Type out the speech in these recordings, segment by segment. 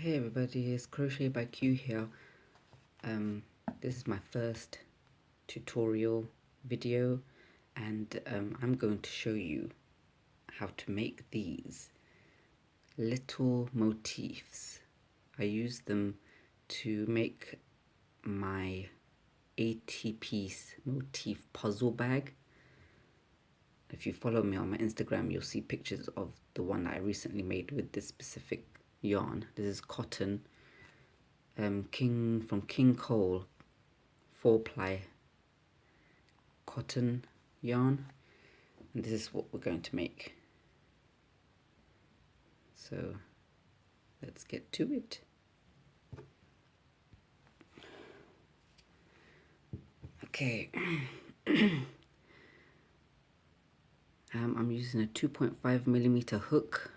Hey everybody, it's Crochet-By-Q here. This is my first tutorial video, and I'm going to show you how to make these little motifs. I use them to make my 80-piece motif puzzle bag. If you follow me on my Instagram, you'll see pictures of the one that I recently made with this specific yarn. This is cotton, from King Cole 4-ply cotton yarn, and this is what we're going to make. So let's get to it. Okay. I'm using a 2.5mm hook.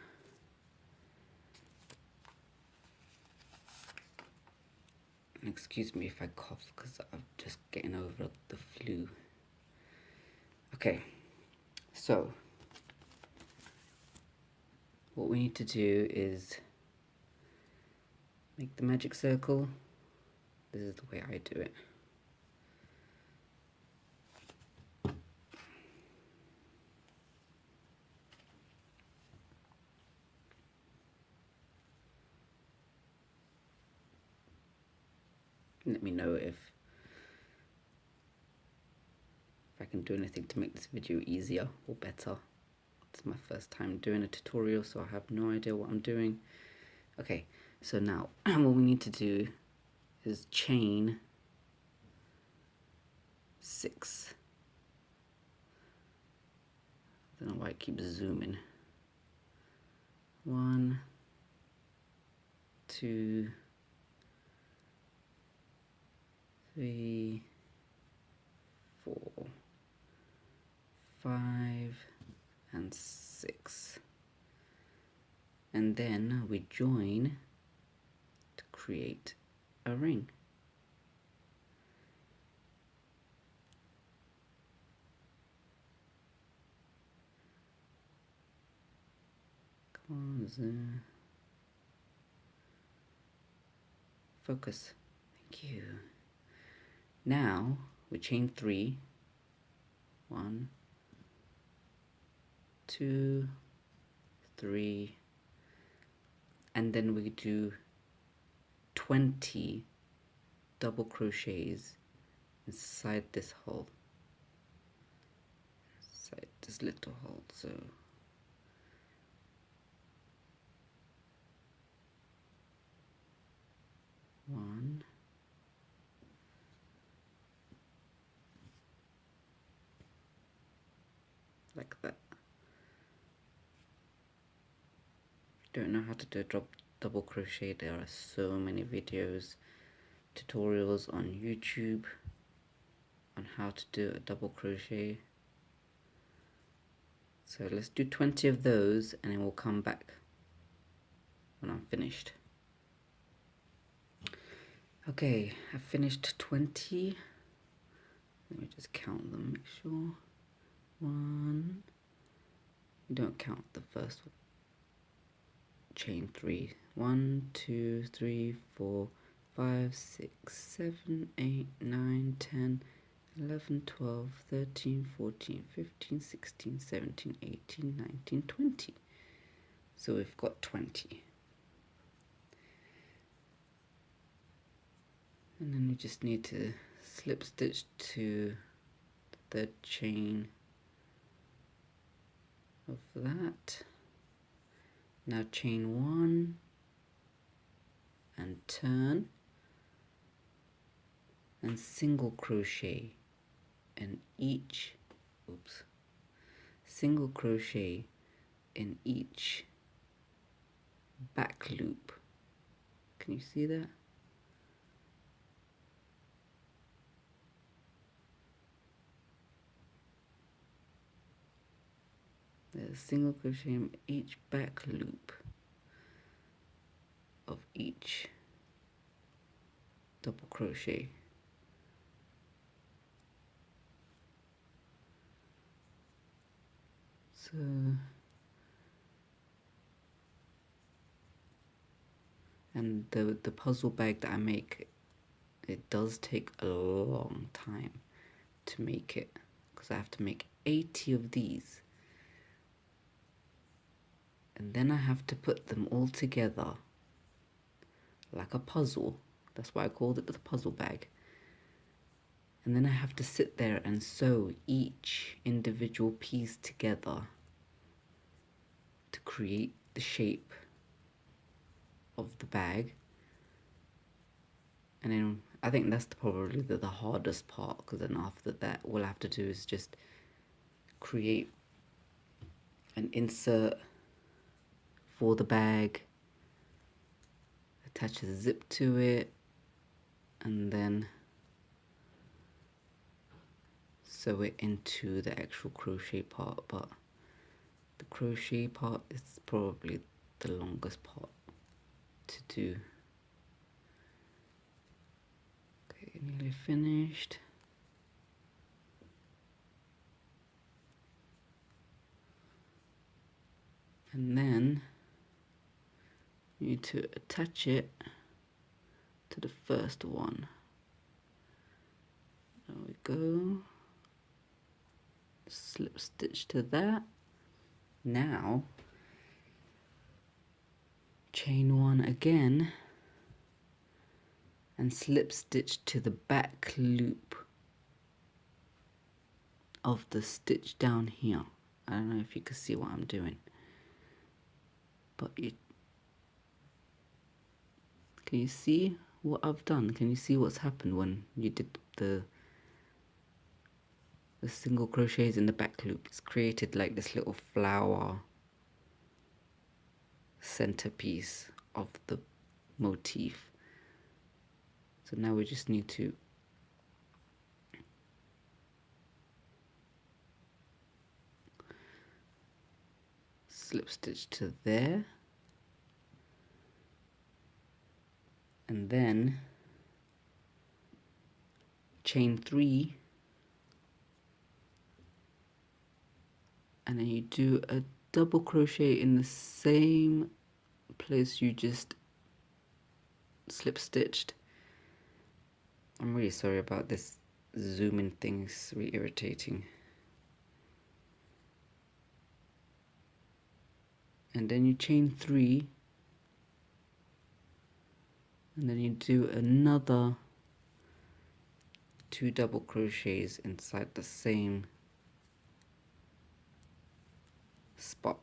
And excuse me if I cough because I'm just getting over the flu. Okay, so what we need to do is make the magic circle. This is the way I do it. Let me know if I can do anything to make this video easier or better. It's my first time doing a tutorial, so I have no idea what I'm doing. Okay, so now what we need to do is chain 6. I don't know why it keeps zooming. 1, 2, 3, 4, 5, and 6. And then we join to create a ring. Come on, zoom. Focus. Thank you. Now we chain 3. 1, 2, 3, and then we do 20 double crochets inside this hole, inside this little hole. So one, like that. If you don't know how to do a double crochet, there are so many videos, tutorials on YouTube on how to do a double crochet. So let's do 20 of those and then we'll come back when I'm finished. Okay, I finished 20. Let me just count them, make sure. 1, you don't count the first one. Chain 3. 1, 2, 3, 4, 5, 6, 7, 8, 9, 10, 11, 12, 13, 14, 15, 16, 17, 18, 19, 20. So we've got 20. And then we just need to slip stitch to the third chain of that. Now chain 1 and turn and single crochet in each, single crochet in each back loop. Can you see that? There's a single crochet in each back loop of each double crochet. So And the puzzle bag that I make, it does take a long time to make it, because I have to make 80 of these, and then I have to put them all together like a puzzle. That's why I called it the puzzle bag. And then I have to sit there and sew each individual piece together to create the shape of the bag. And then I think that's probably the hardest part, because then after that all I have to do is just create an insert for the bag, attach a zip to it, and then sew it into the actual crochet part. But the crochet part is probably the longest part to do. Okay, nearly finished. And then you need to attach it to the first one. There we go. Slip stitch to that. Now chain one again and slip stitch to the back loop of the stitch down here. I don't know if you can see what I'm doing, but can you see what I've done? Can you see what's happened when you did the single crochets in the back loop? It's created like this little flower centerpiece of the motif. So now we just need to slip stitch to there, and then chain 3, and then you do a double crochet in the same place you just slip stitched. I'm really sorry about this zooming thing, it's really irritating. And then you chain 3, and then you do another 2 double crochets inside the same spot.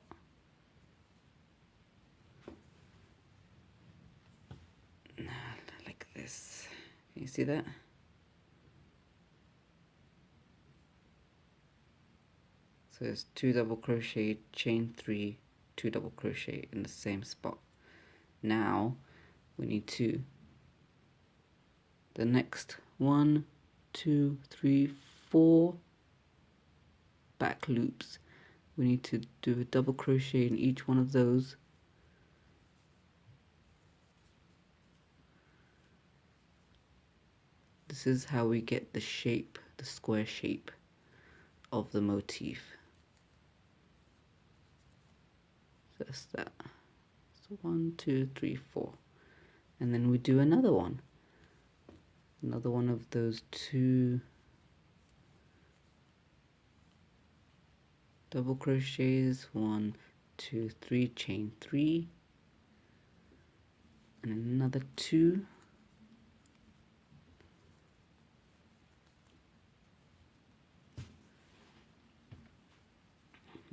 Like this. Can you see that? So it's 2 double crochet, chain 3, 2 double crochet in the same spot. Now we need to, the next 1, 2, 3, 4 back loops, we need to do a double crochet in each one of those. This is how we get the shape, the square shape of the motif. So that's that. So 1, 2, 3, 4. And then we do another one of those 2 double crochets, 1, 2, 3, chain 3, and another 2.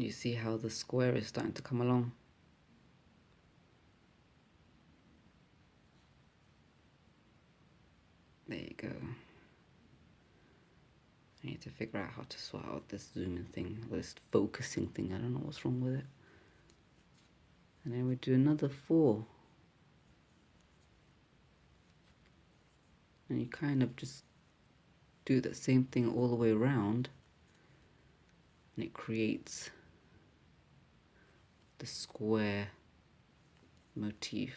You see how the square is starting to come along? There you go. I need to figure out how to sort out this zooming thing, or this focusing thing. I don't know what's wrong with it. And then we do another 4. And you kind of just do the same thing all the way around, and it creates the square motif.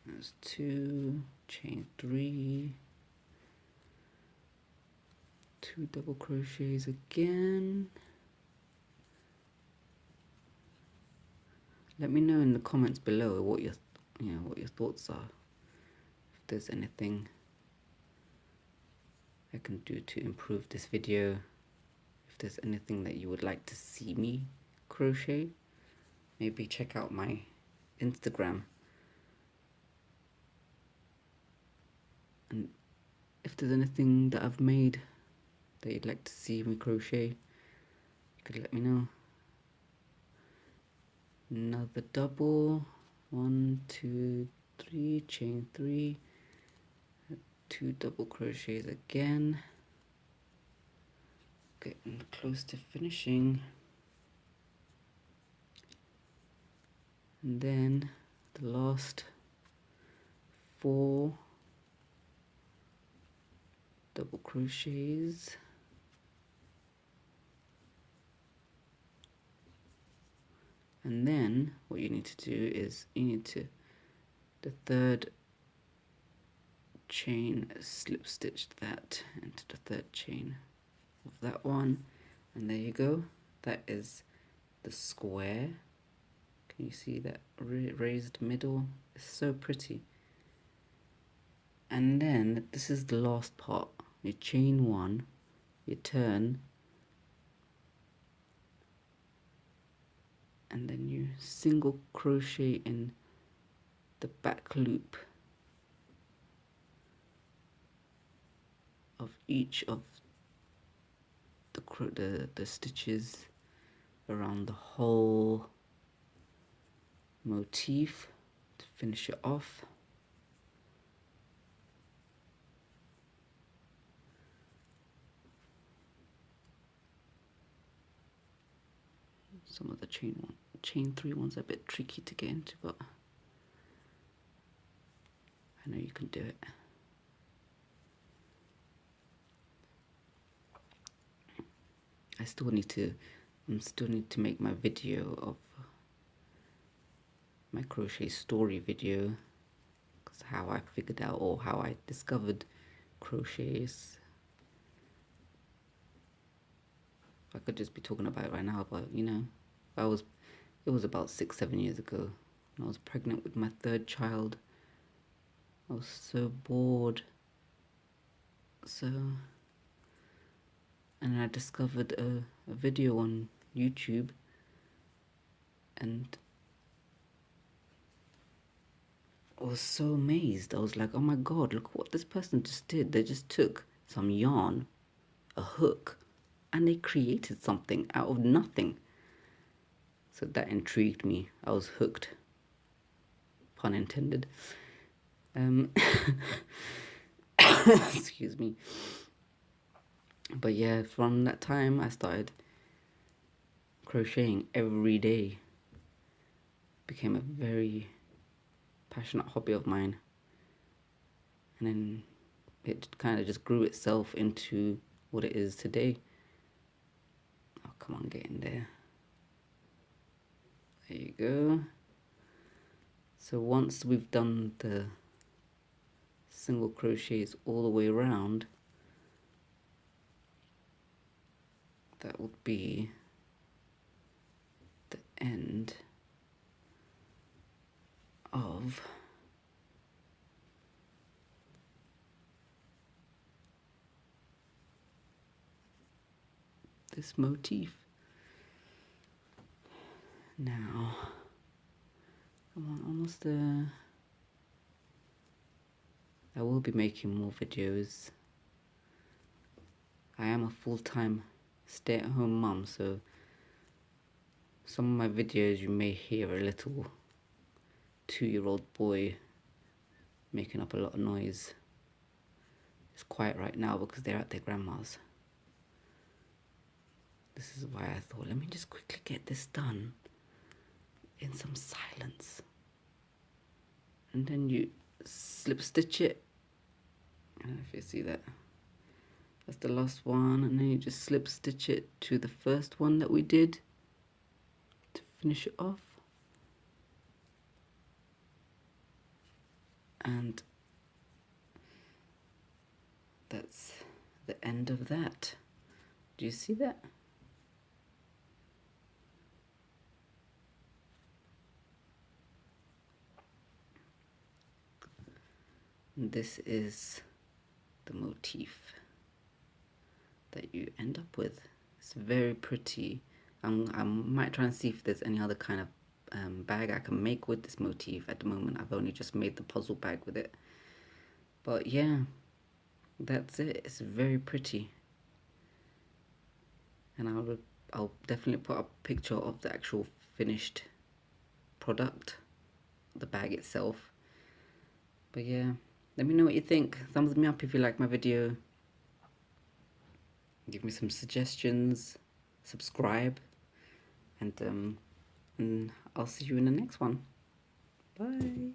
There's 2, chain 3, 2 double crochets again. Let me know in the comments below what your thoughts are. If there's anything I can do to improve this video. If there's anything that you would like to see me crochet, maybe check out my Instagram. And if there's anything that I've made that you'd like to see me crochet, you could let me know. Another double, 1 2 3, chain 3, 2 double crochets again. Getting close to finishing. And then the last 4 double crochets. And then what you need to do is the third chain, slip stitch that into the third chain of that one, and there you go. That is the square. Can you see that raised middle? It's so pretty. And then this is the last part. You chain 1, you turn, and then you single crochet in the back loop of each of the stitches around the whole motif to finish it off. Some of the chain 3 ones are a bit tricky to get into, but I know you can do it. I still need to make my video of my crochet story video, because how I figured out or how I discovered crochets. I could just be talking about it right now, but you know, it was about 6-7 years ago when I was pregnant with my 3rd child. I was so bored. And I discovered a video on YouTube, and I was so amazed. I was like, oh my god, look what this person just did. They just took some yarn, a hook, and they created something out of nothing. So that intrigued me. I was hooked, pun intended. Excuse me. But yeah, from that time I started crocheting every day. Became a very passionate hobby of mine, and then it kind of just grew itself into what it is today. Oh, come on, get in there. There you go. So once we've done the single crochets all the way around, that would be the end of this motif. Now, come on, almost there. I will be making more videos. I am a full-time stay-at-home mum, so some of my videos you may hear a little 2-year-old boy making up a lot of noise. It's quiet right now because they're at their grandma's. This is why I thought, let me just quickly get this done in some silence. And then you slip stitch it. I don't know if you see that. That's the last one, and then you just slip stitch it to the first one that we did to finish it off. And that's the end of that. Do you see that? And this is the motif that you end up with. It's very pretty. I might try and see if there's any other kind of bag I can make with this motif. At the moment I've only just made the puzzle bag with it, but yeah, that's it. It's very pretty, and I'll definitely put up a picture of the actual finished product, the bag itself. But yeah, let me know what you think. Thumbs me up if you like my video. Give me some suggestions, subscribe, and I'll see you in the next one. Bye.